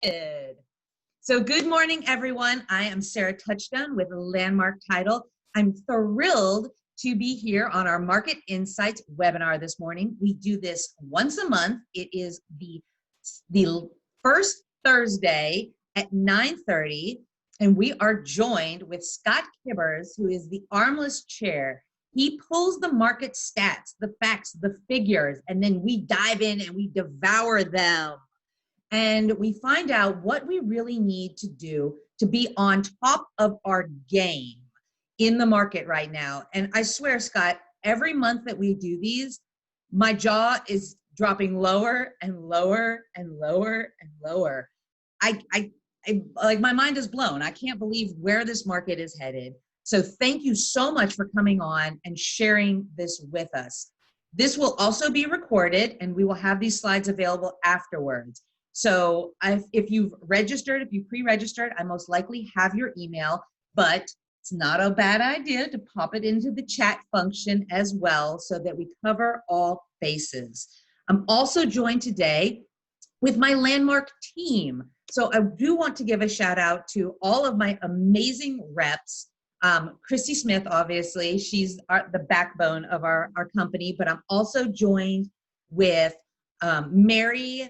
Good. So good morning, everyone. I am Sarah Touchstone with Landmark Title. I'm thrilled to be here on our Market Insights webinar this morning. We do this once a month. It is the first Thursday at 9:30, and we are joined with Scott Kiburz, who is the ARMLS Chair. He pulls the market stats, the facts, the figures, and then we dive in and we devour them. And we find out what we really need to do to be on top of our game in the market right now. And I swear, Scott, every month that we do these, my jaw is dropping lower and lower and lower and lower. I like, my mind is blown. I can't believe where this market is headed. So thank you so much for coming on and sharing this with us. This will also be recorded, and we will have these slides available afterwards. So if you've registered, if you pre-registered, I most likely have your email, but it's not a bad idea to pop it into the chat function as well so that we cover all bases. I'm also joined today with my Landmark team. So I do want to give a shout out to all of my amazing reps. Christy Smith, obviously, she's the backbone of our company, but I'm also joined with Mary,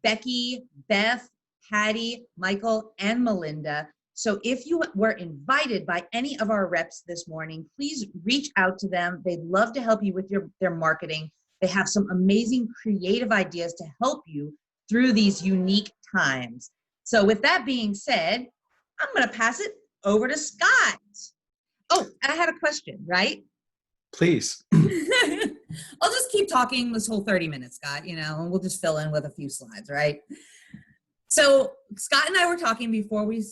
Becky, Beth, Patty, Michael, and Melinda. So if you were invited by any of our reps this morning, please reach out to them. They'd love to help you with their marketing. They have some amazing creative ideas to help you through these unique times. So with that being said, I'm going to pass it over to Scott. Oh, I had a question, right? Please. I'll just keep talking this whole 30 minutes, Scott, and we'll just fill in with a few slides, right? So Scott and I were talking before we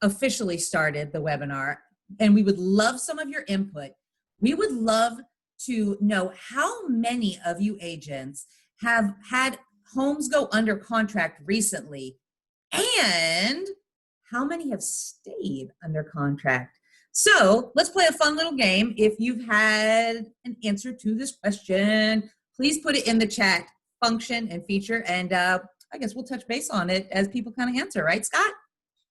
officially started the webinar, and we would love some of your input. We would love to know how many of you agents have had homes go under contract recently, and how many have stayed under contract. So let's play a fun little game. If you've had an answer to this question, please put it in the chat function and feature, and I guess we'll touch base on it as people kind of answer, right, Scott?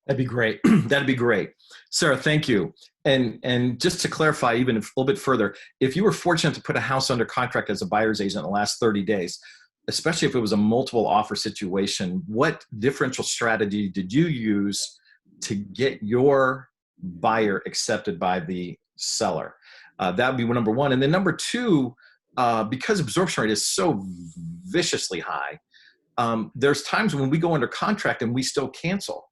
That'd be great. That'd be great. Sarah, thank you. And just to clarify even a little bit further, if you were fortunate to put a house under contract as a buyer's agent in the last 30 days, especially if it was a multiple offer situation, what differential strategy did you use to get your buyer accepted by the seller? That would be number one. And then number two, because absorption rate is so viciously high, there's times when we go under contract and we still cancel.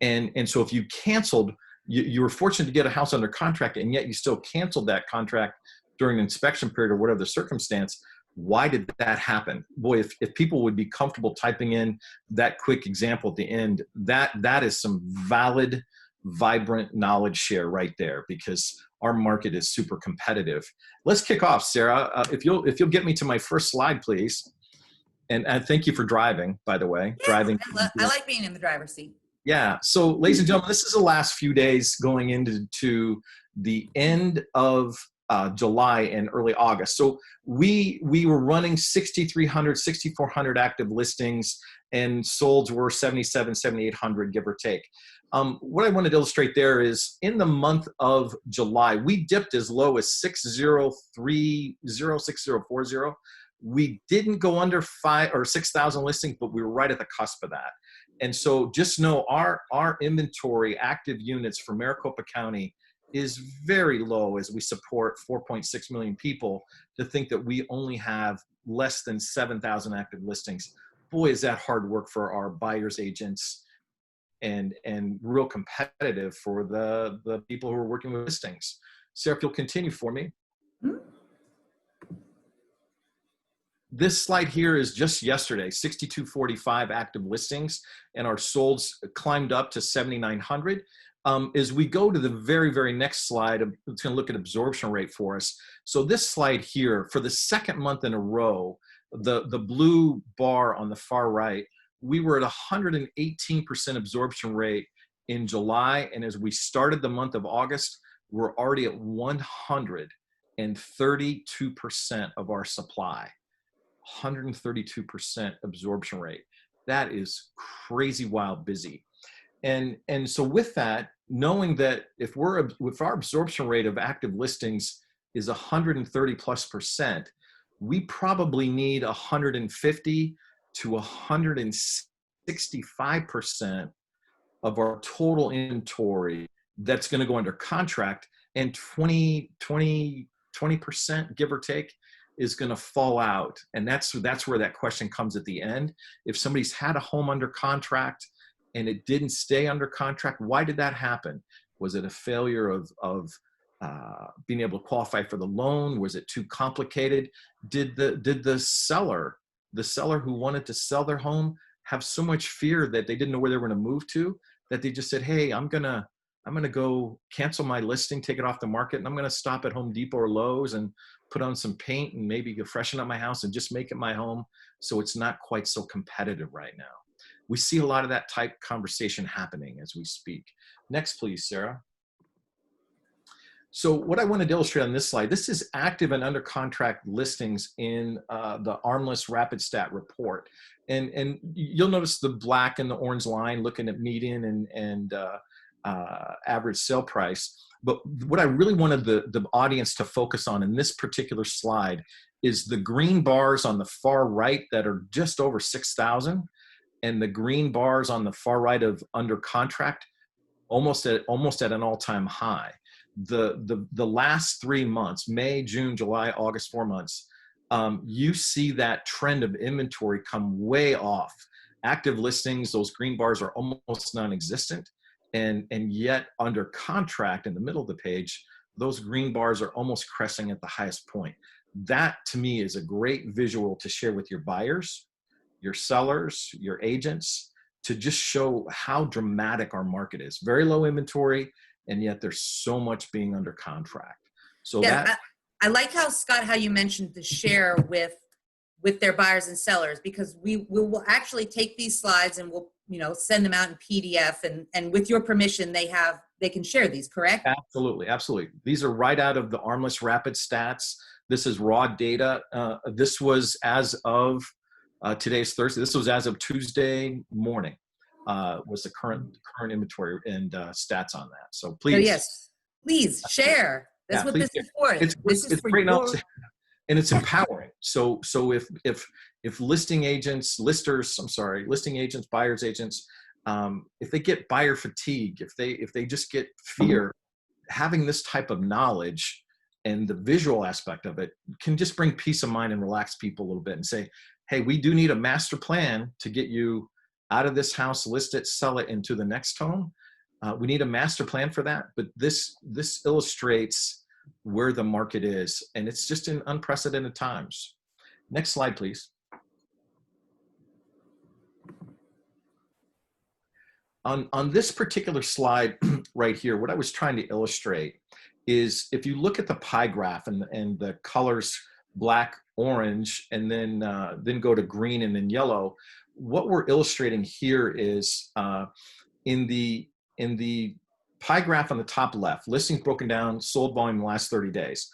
And so if you canceled, you were fortunate to get a house under contract and yet you still canceled that contract during an inspection period or whatever the circumstance. Why did that happen? Boy, if people would be comfortable typing in that quick example at the end, that is some valid, vibrant knowledge share right there, because our market is super competitive. Let's kick off, Sarah. If you'll get me to my first slide, please. And thank you for driving, by the way. Yeah, driving. I like being in the driver's seat. Yeah. So, ladies and gentlemen, this is the last few days going into the end of July and early August. So we were running 6,300, 6,400 active listings, and solds were 7,700, 7,800, give or take. What I wanted to illustrate there is in the month of July, we dipped as low as 6,030, 6,040. We didn't go under 5,000 or 6,000 listings, but we were right at the cusp of that. And so just know our inventory active units for Maricopa County is very low as we support 4.6 million people. To think that we only have less than 7,000 active listings, boy, is that hard work for our buyers agents and real competitive for the people who are working with listings. Sarah, if you'll continue for me. This slide here is just yesterday, 6,245 active listings, and our solds climbed up to 7,900. As we go to the very, very next slide, it's going to look at absorption rate for us. So this slide here, for the second month in a row, the blue bar on the far right, we were at 118% absorption rate in July, and as we started the month of August, we're already at 132% of our supply. 132% absorption rate. that is crazy wild busy. And so with that, knowing that if our absorption rate of active listings is 130+%, we probably need 150 to 165% of our total inventory that's going to go under contract, and 20%, give or take, is going to fall out. And that's where that question comes at the end. If somebody's had a home under contract and it didn't stay under contract, why did that happen? Was it a failure of being able to qualify for the loan? Was it too complicated? Did the seller who wanted to sell their home have so much fear that they didn't know where they were going to move to, that they just said, hey, I'm gonna go cancel my listing, take it off the market, and I'm gonna stop at Home Depot or Lowe's and put on some paint and maybe freshen up my house and just make it my home so it's not quite so competitive right now. We see a lot of that type conversation happening as we speak. Next, please, Sarah. So what I wanted to illustrate on this slide, this is active and under contract listings in the ARMLS Rapid Stat report. And you'll notice the black and the orange line looking at median and average sale price. But what I really wanted the audience to focus on in this particular slide is the green bars on the far right that are just over 6,000, and the green bars on the far right of under contract almost at an all-time high. The last 3 months, May, June, July, August, 4 months, you see that trend of inventory come way off. Active listings, those green bars are almost non-existent, and yet under contract in the middle of the page, those green bars are almost cresting at the highest point. That to me is a great visual to share with your buyers, your sellers, your agents, to just show how dramatic our market is. Very low inventory, and yet there's so much being under contract. So yeah, that I like how, Scott, how you mentioned the share with their buyers and sellers, because we will actually take these slides and we'll send them out in PDF, and with your permission they can share these, correct? Absolutely. These are right out of the ARMLS Rapid Stats. This is raw data. This was as of today's Thursday. This was as of Tuesday morning. Was the current inventory and stats on that. So please. So yes, please share. That's what this is for. This is for your... And it's empowering. So if listing agents, buyers agents, if they get buyer fatigue, if they just get fear, having this type of knowledge and the visual aspect of it can just bring peace of mind and relax people a little bit and say, hey, we do need a master plan to get you out of this house, list it, sell it into the next home. We need a master plan for that. But this illustrates where the market is, and it's just in unprecedented times. Next slide, please. On this particular slide right here, what I was trying to illustrate is if you look at the pie graph and the colors black, orange, and then go to green and then yellow, what we're illustrating here is in the pie graph on the top left, listings broken down, sold volume in the last 30 days.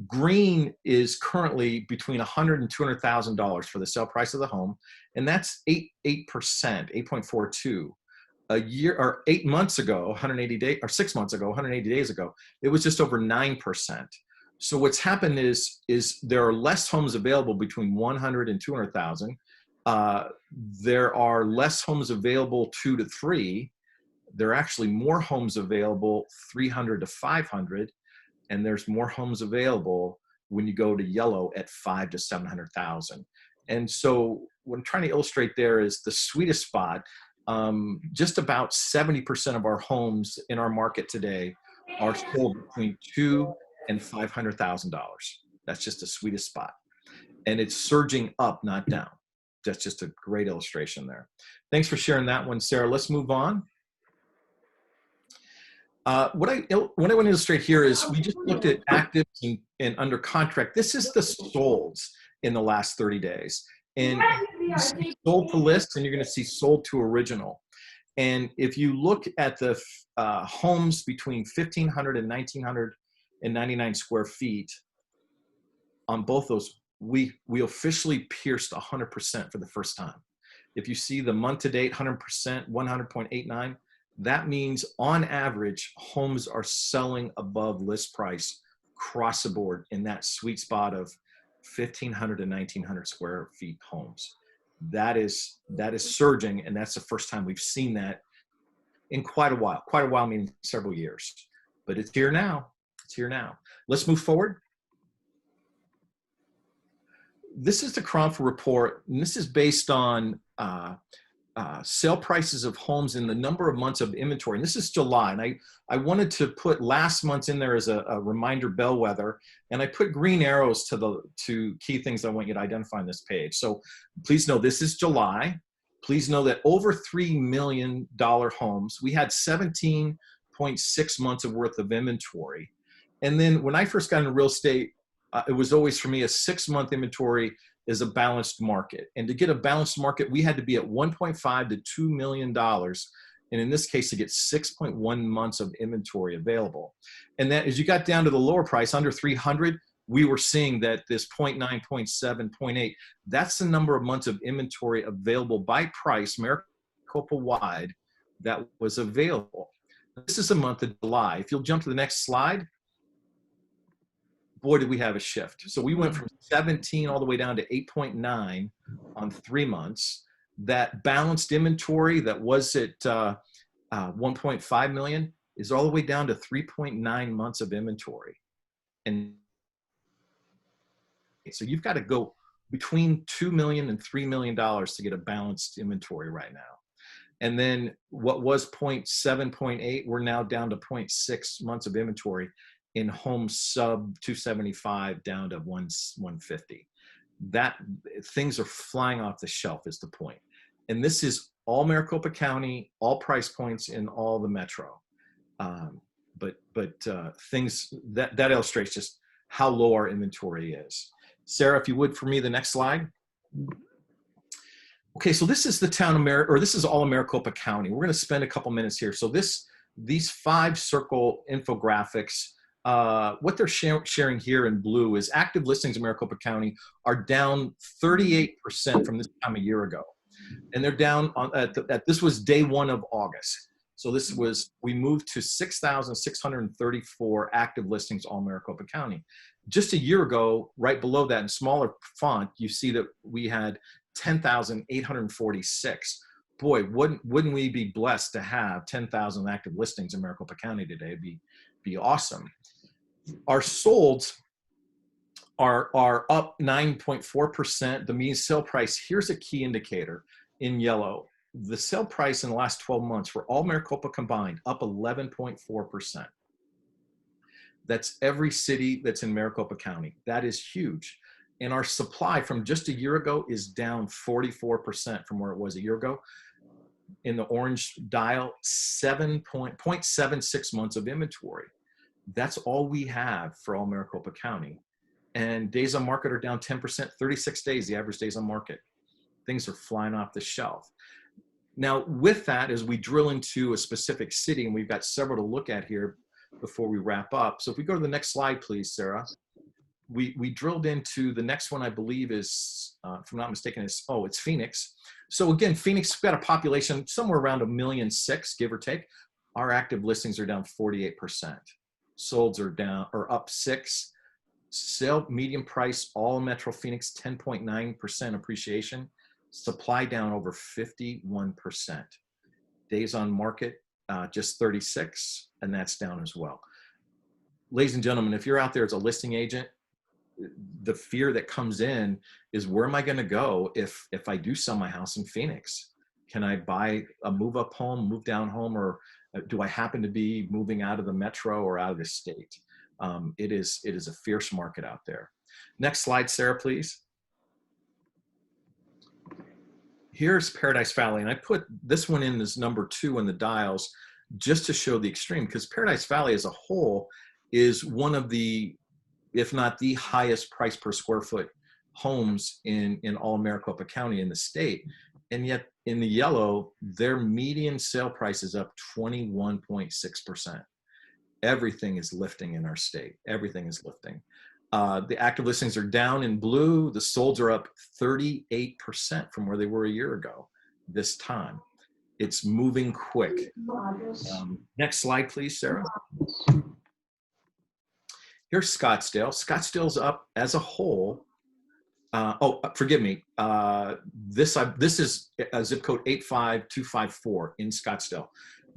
Green is currently between $100,000 and $200,000 for the sale price of the home, and that's 8.42. A year or 8 months ago, 180 days, or 6 months ago, 180 days ago, it was just over 9%. So what's happened is there are less homes available between 100 and 200,000. There are less homes available 2 to 3. There are actually more homes available 300 to 500, and there's more homes available when you go to yellow at 5 to 700,000. And so what I'm trying to illustrate there is the sweetest spot. Just about 70% of our homes in our market today are sold between $200,000 and $500,000. That's just the sweetest spot, and it's surging up, not down. That's just a great illustration there. Thanks for sharing that one, Sarah. Let's move on. What I want to illustrate here is we just looked at actives and under contract. This is the solds in the last 30 days. And you see sold to list, and you're going to see sold to original. And if you look at the homes between 1,500 and 1,999 square feet, on both those, we officially pierced 100% for the first time. If you see the month to date, 100%, 100.89, that means on average, homes are selling above list price across the board in that sweet spot of 1,500 to 1,900 square feet homes. That is surging, and that's the first time we've seen that in quite a while, meaning several years. But it's here now. It's here now. Let's move forward. This is the Cronford report, and this is based on sale prices of homes in the number of months of inventory. And this is July, and I wanted to put last month's in there as a reminder bellwether, and I put green arrows to key things I want you to identify on this page. So please know this is July. Please know that over $3 million homes, we had 17.6 months of worth of inventory. And then when I first got into real estate, it was always for me a 6-month inventory is a balanced market. And to get a balanced market, we had to be at 1.5 to $2 million. And in this case, to get 6.1 months of inventory available. And that as you got down to the lower price, under 300, we were seeing that this 0.9, 0.7, 0.8, that's the number of months of inventory available by price, Maricopa wide, that was available. This is the month of July. If you'll jump to the next slide, boy, did we have a shift. So we went from 17 all the way down to 8.9 on 3 months. That balanced inventory that was at 1.5 million is all the way down to 3.9 months of inventory. And so you've got to go between $2 million and $3 million to get a balanced inventory right now. And then what was 0.7, 0.8, we're now down to 0.6 months of inventory in homes sub 275 down to 150. That things are flying off the shelf is the point. And this is all Maricopa County, all price points in all the metro. But things that illustrates just how low our inventory is. Sarah, if you would, for me, the next slide. Okay, so this is the town of this is all of Maricopa County. We're going to spend a couple minutes here. So these 5 circle infographics, what they're sharing here in blue is active listings in Maricopa County are down 38% from this time a year ago. And they're down this was day 1 of August. So we moved to 6,634 active listings all Maricopa County. Just a year ago, right below that in smaller font, you see that we had 10,846. Boy, wouldn't we be blessed to have 10,000 active listings in Maricopa County today? It'd be awesome. Our solds are up 9.4%. The median sale price, here's a key indicator in yellow. The sale price in the last 12 months for all Maricopa combined, up 11.4%. That's every city that's in Maricopa County. That is huge. And our supply from just a year ago is down 44% from where it was a year ago. In the orange dial, 0.76 months of inventory. That's all we have for all Maricopa County. And days on market are down 10%, 36 days, the average days on market. Things are flying off the shelf. Now, with that, as we drill into a specific city, and we've got several to look at here before we wrap up. So if we go to the next slide, please, Sarah. We drilled into the next one, I believe is, if I'm not mistaken, it's Phoenix. So again, Phoenix got a population somewhere around 1.6 million, give or take. Our active listings are down 48%. Solds are up 6. Sale median price, all Metro Phoenix, 10.9% appreciation. Supply down over 51%. Days on market, just 36, and that's down as well. Ladies and gentlemen, if you're out there as a listing agent, the fear that comes in is, where am I going to go if I do sell my house in Phoenix? Can I buy a move up home, move down home, or do I happen to be moving out of the metro or out of the state? It is a fierce market out there. Next slide, Sarah, please. Here's Paradise Valley, and I put this one in as number 2 in the dials just to show the extreme, because Paradise Valley as a whole is one of the, if not the highest price per square foot homes in all Maricopa County in the state. And yet in the yellow, their median sale price is up 21.6%. Everything is lifting in our state. Everything is lifting. The active listings are down in blue. The solds are up 38% from where they were a year ago. this time. It's moving quick. Next slide, please, Sarah. Here's Scottsdale. Scottsdale's up as a whole. Forgive me. This is a zip code 85254 in Scottsdale.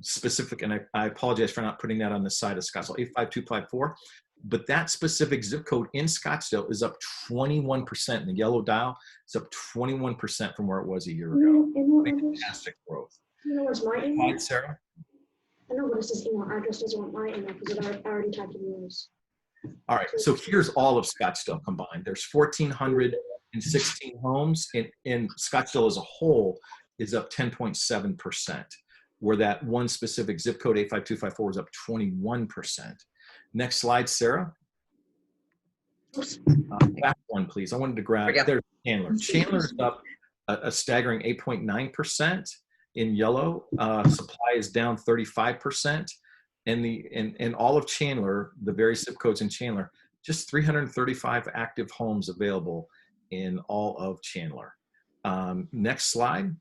Specific, and I apologize for not putting that on the side of Scottsdale, 85254. But that specific zip code in Scottsdale is up 21%. In the yellow dial, it's up 21% from where it was a year ago. Fantastic growth. You know where's my email? Hi, Sarah. I know what his email address doesn't want my email because I already typed in yours. All right, so here's all of Scottsdale combined. There's 1,416 homes, and Scottsdale as a whole is up 10.7%, where that one specific zip code 85254 is up 21%. Next slide, Sarah. Back one, please. I wanted to grab, there's Chandler. Chandler's up a staggering 8.9% in yellow. Supply is down 35%. And all of Chandler, the various zip codes in Chandler, just 335 active homes available in all of Chandler. Next slide.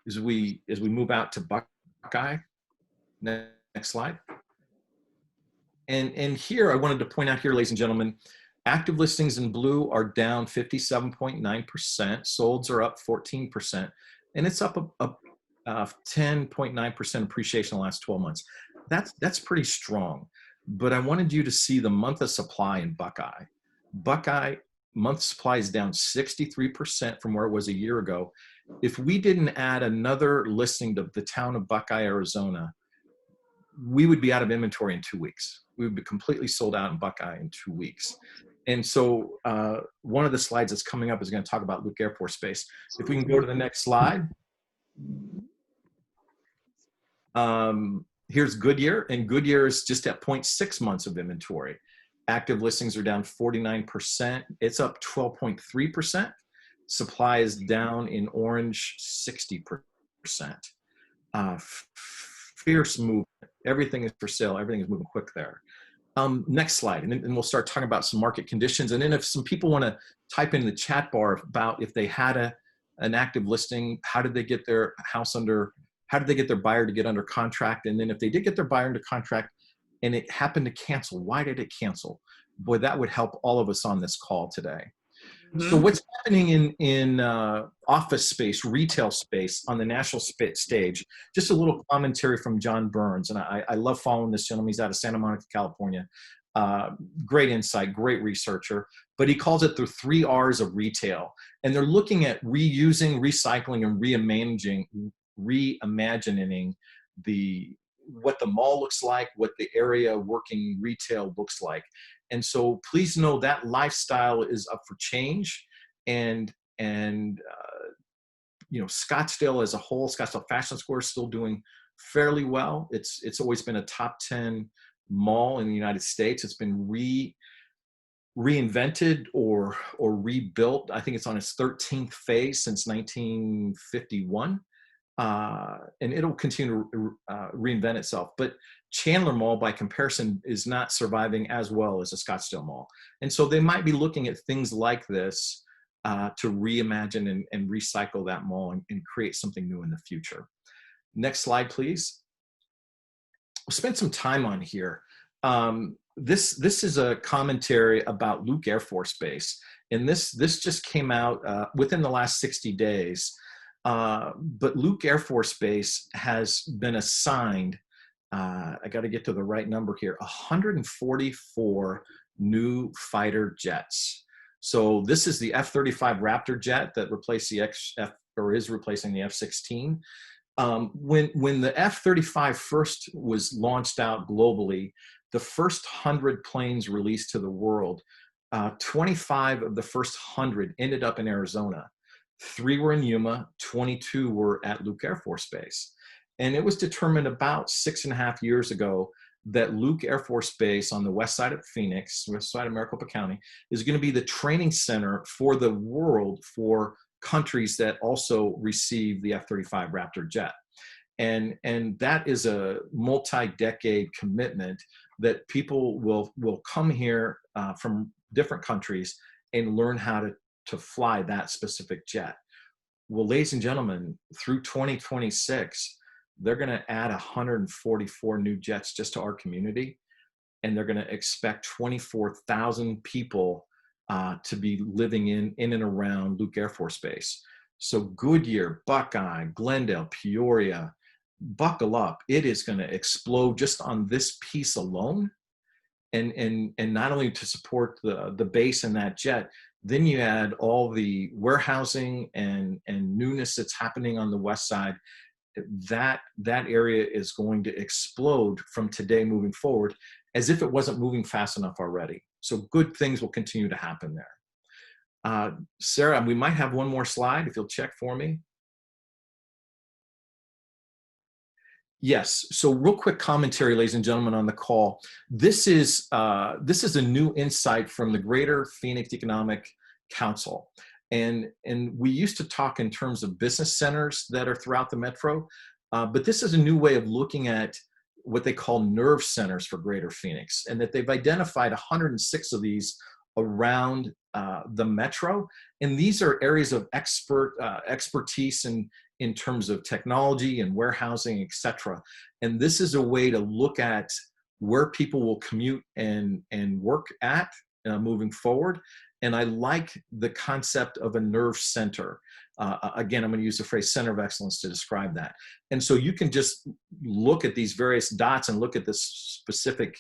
As we move out to Buckeye. Next slide. And here I wanted to point out here, ladies and gentlemen, active listings in blue are down 57.9%. Solds are up 14%, and it's up 10.9% appreciation in the last 12 months. That's pretty strong. But I wanted you to see the month of supply in Buckeye. Buckeye month supply is down 63% from where it was a year ago. If we didn't add another listing to the town of Buckeye, Arizona, we would be out of inventory in 2 weeks. We would be completely sold out in Buckeye in 2 weeks. And so one of the slides that's coming up is going to talk about Luke Air Force Base. If we can go to the next slide. Here's Goodyear, and Goodyear is just at 0.6 months of inventory. Active listings are down 49%. It's up 12.3%. Supply is down in orange 60%. Fierce movement. Everything is for sale. Everything is moving quick there. Next slide, and then we'll start talking about some market conditions. And then if some people want to type in the chat bar about if they had an active listing, how did they get their house under, how did they get their buyer to get under contract? And then if they did get their buyer under contract and it happened to cancel, why did it cancel? Boy, that would help all of us on this call today. Mm-hmm. So what's happening in office space, retail space on the national stage? Just a little commentary from John Burns. And I love following this gentleman. He's out of Santa Monica, California. Great insight, great researcher. But he calls it the 3 R's of retail. And they're looking at reusing, recycling, and reimagining what the mall looks like, what the area working retail looks like. And so please know that lifestyle is up for change. And Scottsdale as a whole, Scottsdale Fashion Square is still doing fairly well. It's always been a top 10 mall in the United States. It's been reinvented or rebuilt. I think it's on its 13th phase since 1951. And it'll continue to reinvent itself. But Chandler Mall, by comparison, is not surviving as well as a Scottsdale Mall. And so they might be looking at things like this to reimagine and recycle that mall and create something new in the future. Next slide, please. We'll spend some time on here. This is a commentary about Luke Air Force Base. And this just came out within the last 60 days. But Luke Air Force Base has been assigned, I got to get to the right number here, 144 new fighter jets. So this is the F-35 Raptor jet that replaced the is replacing the F-16. When the F-35 first was launched out globally, the first 100 planes released to the world, 25 of the first 100 ended up in Arizona. 3 were in Yuma, 22 were at Luke Air Force Base. And it was determined about 6.5 years ago that Luke Air Force Base on the west side of Phoenix, west side of Maricopa County, is going to be the training center for the world for countries that also receive the F-35 Raptor jet. And that is a multi-decade commitment that people will come here from different countries and learn how to fly that specific jet. Well, ladies and gentlemen, through 2026, they're going to add 144 new jets just to our community. And they're going to expect 24,000 people to be living in and around Luke Air Force Base. So Goodyear, Buckeye, Glendale, Peoria, buckle up. It is going to explode just on this piece alone. And not only to support the base and that jet, then you add all the warehousing and newness that's happening on the west side. That area is going to explode from today moving forward, as if it wasn't moving fast enough already. So good things will continue to happen there. Sarah, we might have one more slide if you'll check for me. Yes. So real quick commentary, ladies and gentlemen, on the call. This is a new insight from the Greater Phoenix Economic Council. And we used to talk in terms of business centers that are throughout the metro, but this is a new way of looking at what they call nerve centers for Greater Phoenix, and that they've identified 106 of these around the metro. And these are areas of expertise in terms of technology and warehousing, et cetera. And this is a way to look at where people will commute and work at moving forward. And I like the concept of a nerve center. Again, I'm going to use the phrase center of excellence to describe that. And so you can just look at these various dots and look at the specific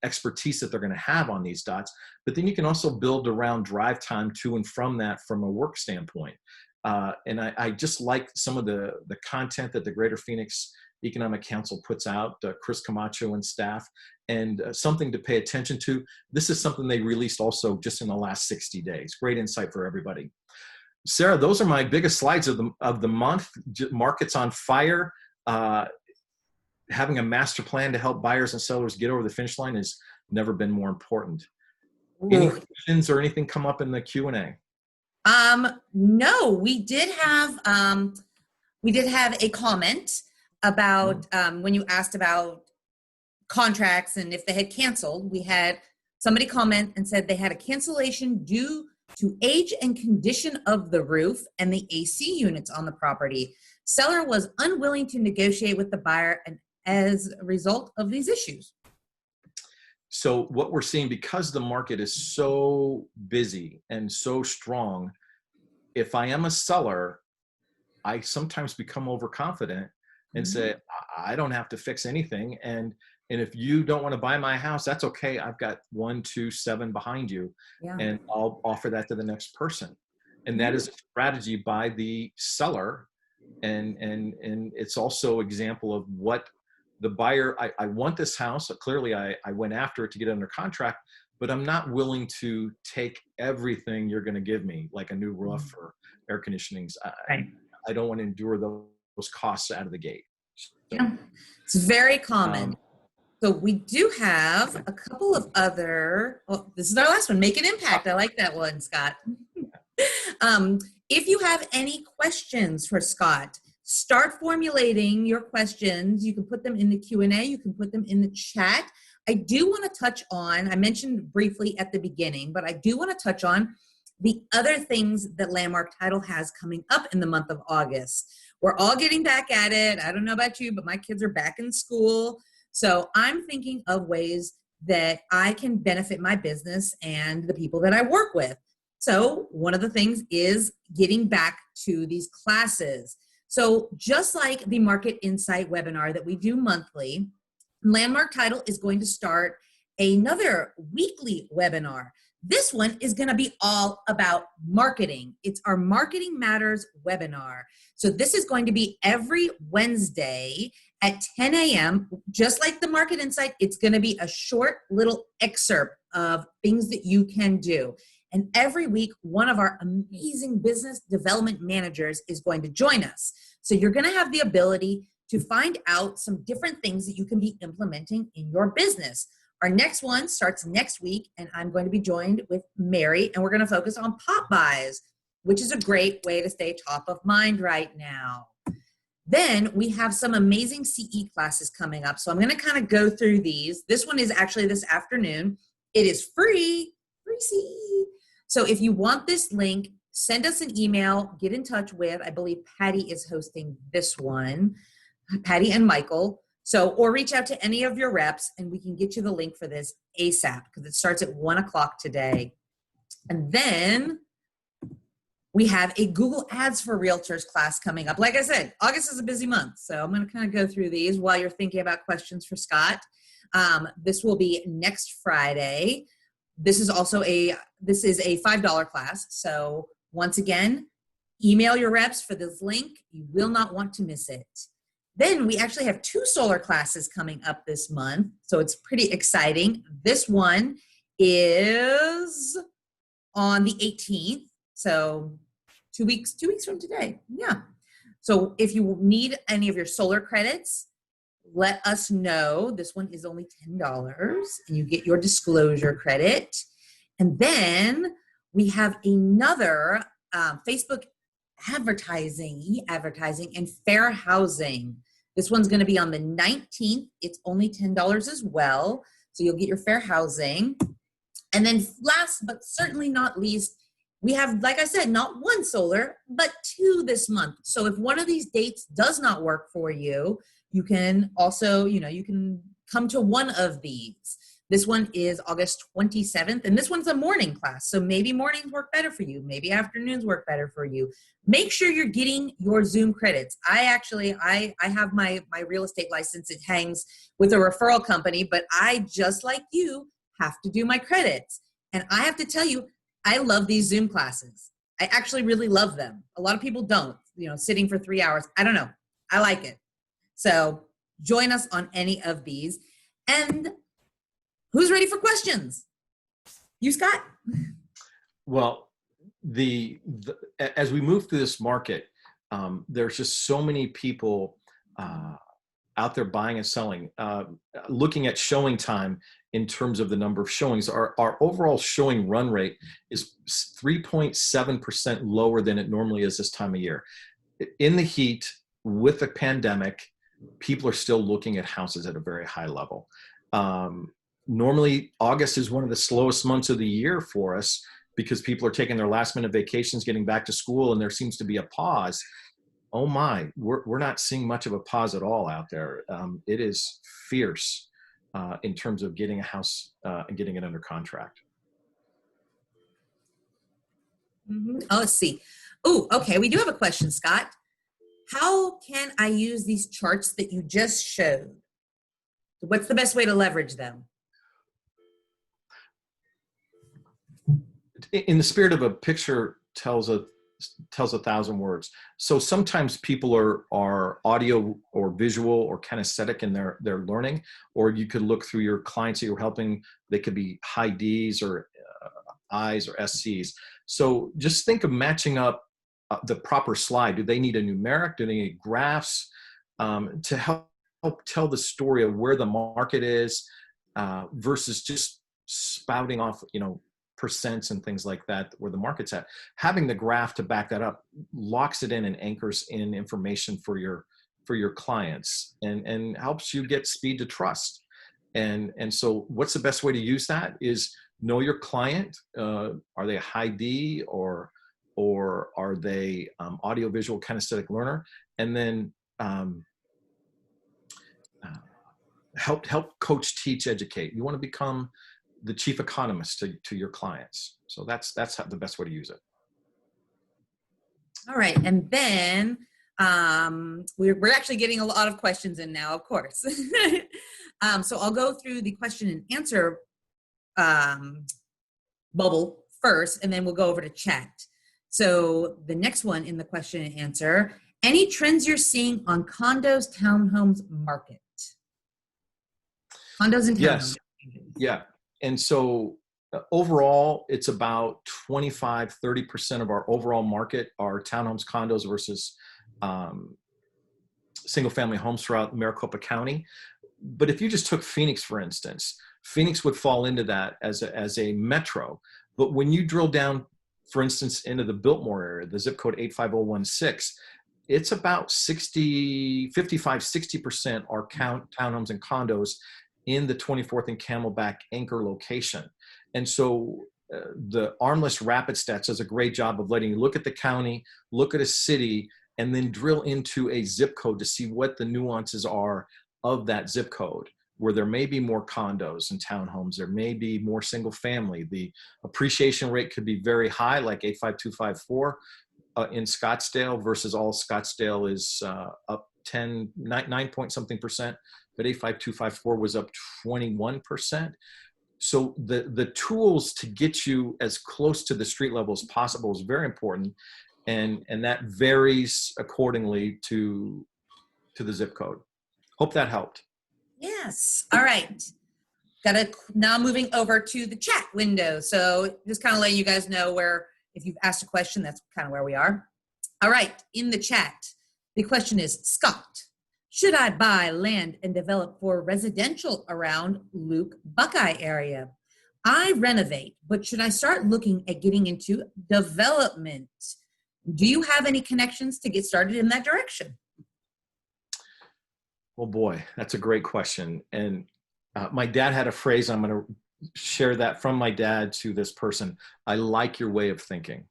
expertise that they're going to have on these dots. But then you can also build around drive time to and from that from a work standpoint. And I just like some of the content that the Greater Phoenix Economic Council puts out, Chris Camacho and staff, and something to pay attention to. This is something they released also just in the last 60 days. Great insight for everybody. Sarah, those are my biggest slides of the month. Markets on fire. Having a master plan to help buyers and sellers get over the finish line has never been more important. Any questions or anything come up in the Q&A? No, we did have a comment about when you asked about contracts and if they had canceled. We had somebody comment and said they had a cancellation due to age and condition of the roof and the AC units on the property. Seller was unwilling to negotiate with the buyer, and as a result of these issues. So what we're seeing, because the market is so busy and so strong, if I am a seller, I sometimes become overconfident and say, I don't have to fix anything. And if you don't want to buy my house, that's okay. I've got 1, 2, 7 behind you, and I'll offer that to the next person. And that is a strategy by the seller. And it's also an example of what the buyer, I want this house. Clearly I went after it to get it under contract, but I'm not willing to take everything you're going to give me, like a new roof or air conditionings. I don't want to endure those costs out of the gate. So, yeah, it's very common. So we do have a couple of other, well, this is our last one, make an impact. I like that one, Scott. If you have any questions for Scott, start formulating your questions. You can put them in the Q&A. You can put them in the chat. I do want to touch on, I mentioned briefly at the beginning, but I do want to touch on the other things that Landmark Title has coming up in the month of August. We're all getting back at it. I don't know about you, but my kids are back in school. So I'm thinking of ways that I can benefit my business and the people that I work with. So one of the things is getting back to these classes. So just like the Market Insight webinar that we do monthly, Landmark Title is going to start another weekly webinar. This one is going to be all about marketing. It's our Marketing Matters webinar. So this is going to be every Wednesday at 10 a.m. Just like the Market Insight, it's going to be a short little excerpt of things that you can do. And every week, one of our amazing business development managers is going to join us. So you're going to have the ability to find out some different things that you can be implementing in your business. Our next one starts next week, and I'm going to be joined with Mary, and we're going to focus on pop buys, which is a great way to stay top of mind right now. Then we have some amazing CE classes coming up. So I'm going to kind of go through these. This one is actually this afternoon. It is free CE. So if you want this link, send us an email, get in touch with, I believe Patty is hosting this one, Patty and Michael. So, or reach out to any of your reps and we can get you the link for this ASAP because it starts at 1 o'clock today. And then we have a Google Ads for Realtors class coming up. Like I said, August is a busy month, so I'm going to kind of go through these while you're thinking about questions for Scott. This will be next Friday. This is a $5 class. So once again, email your reps for this link. You will not want to miss it. Then we actually have 2 solar classes coming up this month, so it's pretty exciting. This one is on the 18th. So 2 weeks from today. Yeah. So if you need any of your solar credits, let us know. This one is only $10 and you get your disclosure credit. And then we have another Facebook advertising and fair housing. This one's going to be on the 19th. It's only $10 as well. So you'll get your fair housing. And then last but certainly not least, we have, like I said, not 1 solar, but 2 this month. So if one of these dates does not work for you, you can also, you can come to one of these. This one is August 27th, and this one's a morning class. So maybe mornings work better for you. Maybe afternoons work better for you. Make sure you're getting your Zoom credits. I have my real estate license. It hangs with a referral company, but I, just like you, have to do my credits. And I have to tell you, I love these Zoom classes. I actually really love them. A lot of people don't, sitting for 3 hours. I don't know. I like it. So join us on any of these. And who's ready for questions? You, Scott? Well, as we move through this market, there's just so many people out there buying and selling. Looking at showing time in terms of the number of showings, our overall showing run rate is 3.7% lower than it normally is this time of year. In the heat, with the pandemic, people are still looking at houses at a very high level. Normally, August is one of the slowest months of the year for us because people are taking their last minute vacations, getting back to school, and there seems to be a pause. Oh my, we're not seeing much of a pause at all out there. It is fierce in terms of getting a house and getting it under contract. Mm-hmm. Oh, let's see. Oh, okay. We do have a question, Scott. How can I use these charts that you just showed? What's the best way to leverage them? In the spirit of a picture tells a 1,000 words. So sometimes people are audio or visual or kinesthetic in their learning, or you could look through your clients that you're helping. They could be high Ds or Is or SCs. So just think of matching up the proper slide. Do they need a numeric? Do they need graphs to help tell the story of where the market is versus just spouting off, percents and things like that where the market's at? Having the graph to back that up locks it in and anchors in information for your clients and helps you get speed to trust. And so what's the best way to use that is know your client. Are they a high D or are they audio visual kinesthetic learner? And then help coach, teach, educate. You want to become the chief economist to your clients. So that's the best way to use it. All right. And then we're actually getting a lot of questions in now, of course. So I'll go through the question and answer bubble first, and then we'll go over to chat. So the next one in the question and answer, any trends you're seeing on condos, townhomes market? Condos and townhomes. Yes. Yeah. And so overall, it's about 25-30% of our overall market are townhomes, condos versus single family homes throughout Maricopa County. But if you just took Phoenix, for instance, Phoenix would fall into that as a metro. But when you drill down, for instance, into the Biltmore area, the zip code 85016, it's about 55-60% are townhomes and condos in the 24th and Camelback anchor location. And so the ARMLS Rapid Stats does a great job of letting you look at the county, look at a city, and then drill into a zip code to see what the nuances are of that zip code, where there may be more condos and townhomes, there may be more single family. The appreciation rate could be very high, like 85254 in Scottsdale, versus all Scottsdale is up 9 point something percent, but 85254 was up 21%. So the tools to get you as close to the street level as possible is very important. And that varies accordingly to the zip code. Hope that helped. Yes. All right. Now moving over to the chat window. So just kind of letting you guys know where, if you've asked a question, that's kind of where we are. All right. In the chat, the question is, Scott, should I buy land and develop for residential around Luke Buckeye area? I renovate, but should I start looking at getting into development? Do you have any connections to get started in that direction? Well, boy, that's a great question. And my dad had a phrase, I'm going to share that from my dad to this person. I like your way of thinking.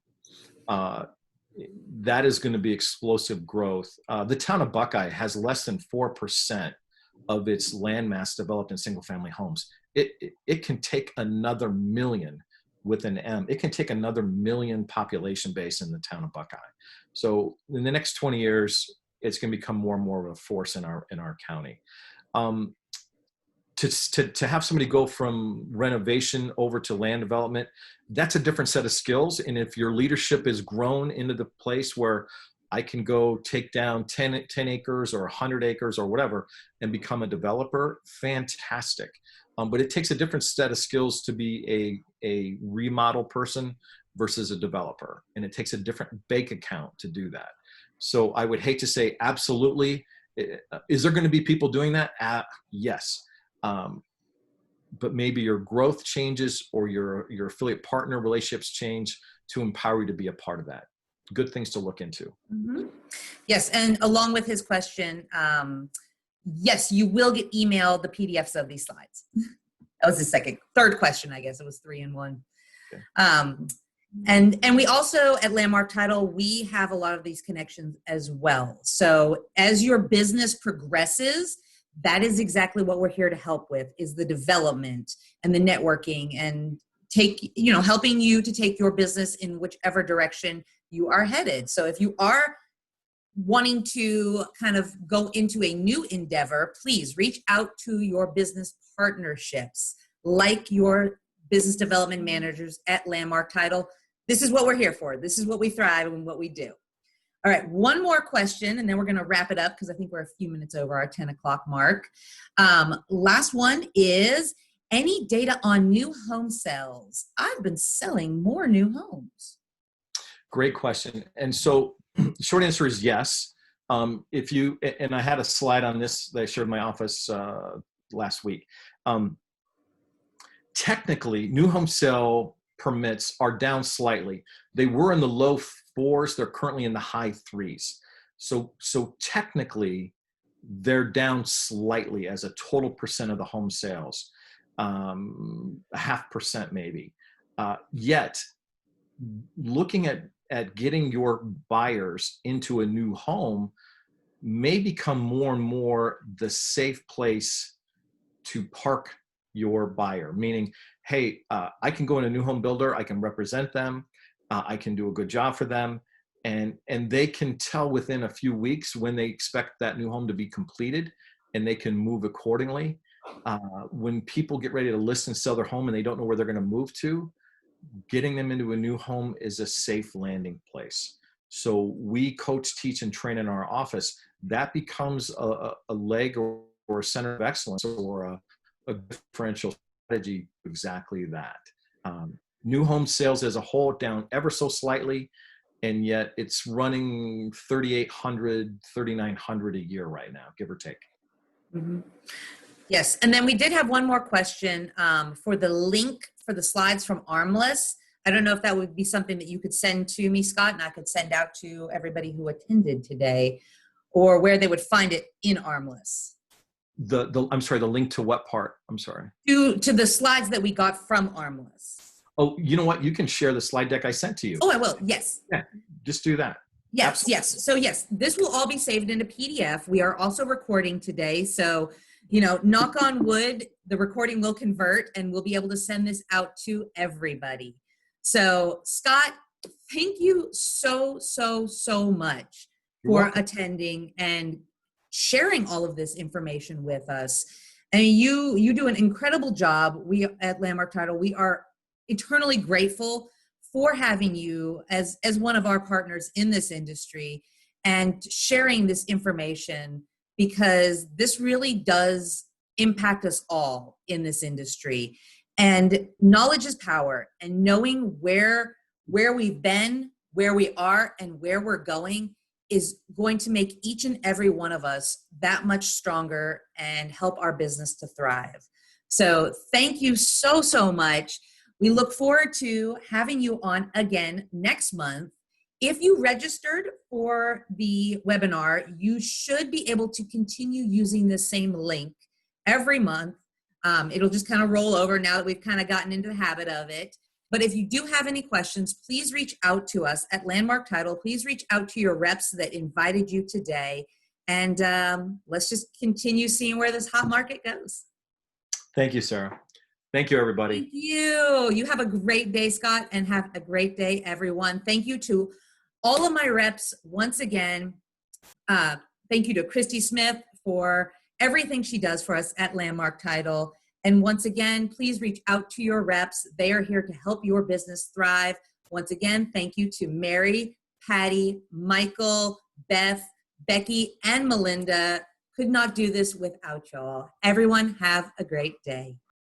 That is going to be explosive growth. The town of Buckeye has less than 4% of its land mass developed in single family homes. It can take another million with an M. It can take another million population base in the town of Buckeye. So in the next 20 years, it's going to become more and more of a force in our county. To have somebody go from renovation over to land development, that's a different set of skills. And if your leadership is grown into the place where I can go take down 10 acres or 100 acres or whatever and become a developer, fantastic. But it takes a different set of skills to be a remodel person versus a developer. And it takes a different bank account to do that. So I would hate to say absolutely. Is there going to be people doing that? Yes. But maybe your growth changes or your affiliate partner relationships change to empower you to be a part of that. Good things to look into. Mm-hmm. Yes, and along with his question, yes, you will get emailed the PDFs of these slides. That was the third question, I guess. It was 3 in 1. Okay. And we also, at Landmark Title, we have a lot of these connections as well. So as your business progresses, that is exactly what we're here to help with, is the development and the networking and helping you to take your business in whichever direction you are headed. So if you are wanting to kind of go into a new endeavor, please reach out to your business partnerships, like your business development managers at Landmark Title. This is what we're here for. This is what we thrive and what we do. All right, one more question, and then we're going to wrap it up because I think we're a few minutes over our 10 o'clock mark. Last one is, any data on new home sales? I've been selling more new homes. Great question. And so short answer is yes. And I had a slide on this that I shared in my office last week. Technically, new home sale permits are down slightly. They were in the low 4s. They're currently in the high 3s. So technically, they're down slightly as a total percent of the home sales, 0.5% maybe. Yet, looking at getting your buyers into a new home may become more and more the safe place to park your buyer, meaning, hey, I can go in a new home builder, I can represent them, I can do a good job for them, and they can tell within a few weeks when they expect that new home to be completed, and they can move accordingly. When people get ready to list and sell their home and they don't know where they're going to move to, getting them into a new home is a safe landing place. So we coach, teach, and train in our office. That becomes a leg or a center of excellence or a differential strategy, exactly that. New home sales as a whole down ever so slightly, and yet it's running 3,800, 3,900 a year right now, give or take. Mm-hmm. Yes, and then we did have one more question for the link for the slides from ARMLS. I don't know if that would be something that you could send to me, Scott, and I could send out to everybody who attended today, or where they would find it in ARMLS. I'm sorry, the link to what part? I'm sorry. To the slides that we got from ARMLS. Oh, you know what? You can share the slide deck I sent to you. Oh, I will. Yes. Yeah, just do that. Yes, Absolutely. yes. So yes, this will all be saved in a PDF. We are also recording today. So, you know, knock on wood, the recording will convert and we'll be able to send this out to everybody. So Scott, thank you so much for attending and sharing all of this information with us. And you do an incredible job. We at Landmark Title, we are eternally grateful for having you as one of our partners in this industry and sharing this information, because this really does impact us all in this industry. And knowledge is power, and knowing where we've been, where we are, and where we're going is going to make each and every one of us that much stronger and help our business to thrive. So thank you so much. We look forward to having you on again next month. If you registered for the webinar, you should be able to continue using the same link every month. It'll just kind of roll over now that we've kind of gotten into the habit of it. But if you do have any questions, please reach out to us at Landmark Title. Please reach out to your reps that invited you today. And let's just continue seeing where this hot market goes. Thank you, Sarah. Thank you, everybody. Thank you. You have a great day, Scott, and have a great day, everyone. Thank you to all of my reps once again. Thank you to Christy Smith for everything she does for us at Landmark Title. And once again, please reach out to your reps. They are here to help your business thrive. Once again, thank you to Mary, Patty, Michael, Beth, Becky, and Melinda. Could not do this without y'all. Everyone have a great day.